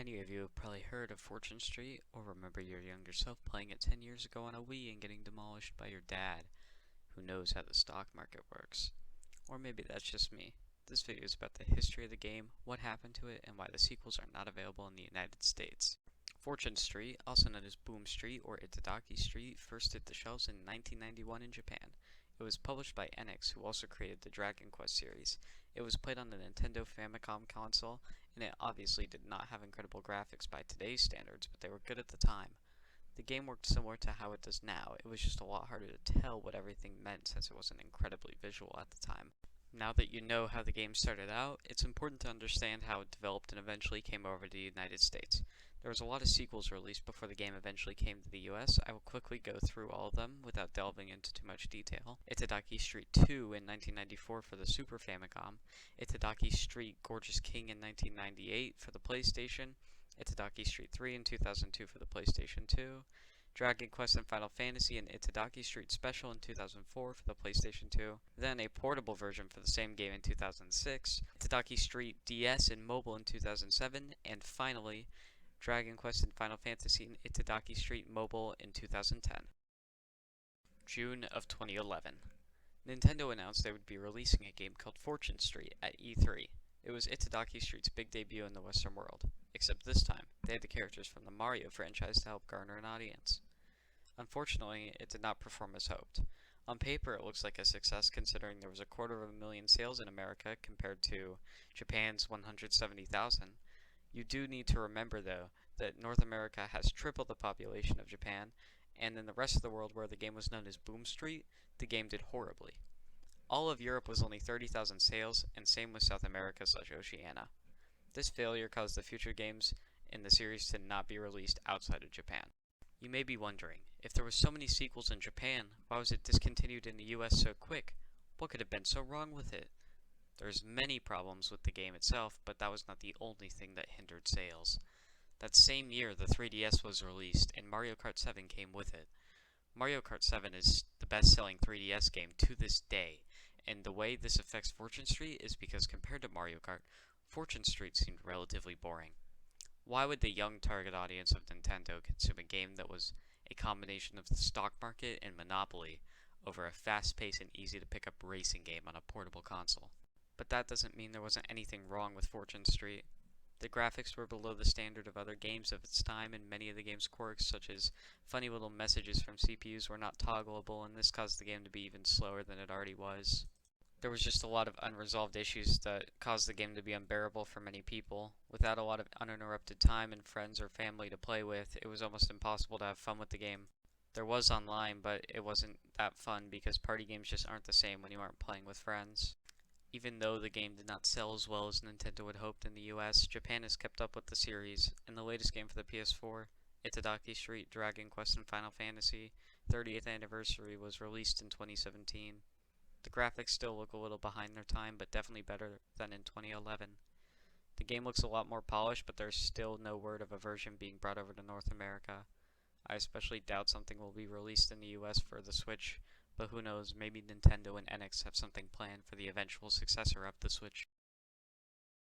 Many of you have probably heard of Fortune Street, or remember your younger self playing it 10 years ago on a Wii and getting demolished by your dad, who knows how the stock market works. Or maybe that's just me. This video is about the history of the game, what happened to it, and why the sequels are not available in the United States. Fortune Street, also known as Boom Street or Itadaki Street, first hit the shelves in 1991 in Japan. It was published by Enix, who also created the Dragon Quest series. It was played on the Nintendo Famicom console, and it obviously did not have incredible graphics by today's standards, but they were good at the time. The game worked similar to how it does now. It was just a lot harder to tell what everything meant since it wasn't incredibly visual at the time. Now that you know how the game started out, it's important to understand how it developed and eventually came over to the United States. There was a lot of sequels released before the game eventually came to the US. I will quickly go through all of them without delving into too much detail. Itadaki Street 2 in 1994 for the Super Famicom, Itadaki Street Gorgeous King in 1998 for the PlayStation, Itadaki Street 3 in 2002 for the PlayStation 2, Dragon Quest and Final Fantasy and Itadaki Street Special in 2004 for the PlayStation 2, then a portable version for the same game in 2006, Itadaki Street DS and mobile in 2007, and finally, Dragon Quest and Final Fantasy and Itadaki Street Mobile in 2010. June of 2011. Nintendo announced they would be releasing a game called Fortune Street at E3. It was Itadaki Street's big debut in the Western world, except this time, they had the characters from the Mario franchise to help garner an audience. Unfortunately, it did not perform as hoped. On paper, it looks like a success considering there was 250,000 sales in America compared to Japan's 170,000. You do need to remember, though, that North America has triple the population of Japan, and in the rest of the world where the game was known as Boom Street, the game did horribly. All of Europe was only 30,000 sales, and same with South America/Oceania. This failure caused the future games in the series to not be released outside of Japan. You may be wondering, if there were so many sequels in Japan, why was it discontinued in the US so quick? What could have been so wrong with it? There's many problems with the game itself, but that was not the only thing that hindered sales. That same year, the 3DS was released, and Mario Kart 7 came with it. Mario Kart 7 is the best-selling 3DS game to this day, and the way this affects Fortune Street is because compared to Mario Kart, Fortune Street seemed relatively boring. Why would the young target audience of Nintendo consume a game that was a combination of the stock market and Monopoly over a fast-paced and easy-to-pick-up racing game on a portable console? But that doesn't mean there wasn't anything wrong with Fortune Street. The graphics were below the standard of other games of its time, and many of the game's quirks, such as funny little messages from CPUs, were not toggleable, and this caused the game to be even slower than it already was. There was just a lot of unresolved issues that caused the game to be unbearable for many people. Without a lot of uninterrupted time and friends or family to play with, it was almost impossible to have fun with the game. There was online, but it wasn't that fun because party games just aren't the same when you aren't playing with friends. Even though the game did not sell as well as Nintendo had hoped in the US, Japan has kept up with the series, and the latest game for the PS4, Itadaki Street, Dragon Quest and Final Fantasy 30th Anniversary, was released in 2017. The graphics still look a little behind their time, but definitely better than in 2011. The game looks a lot more polished, but there's still no word of a version being brought over to North America. I especially doubt something will be released in the US for the Switch, but who knows, maybe Nintendo and Enix have something planned for the eventual successor of the Switch.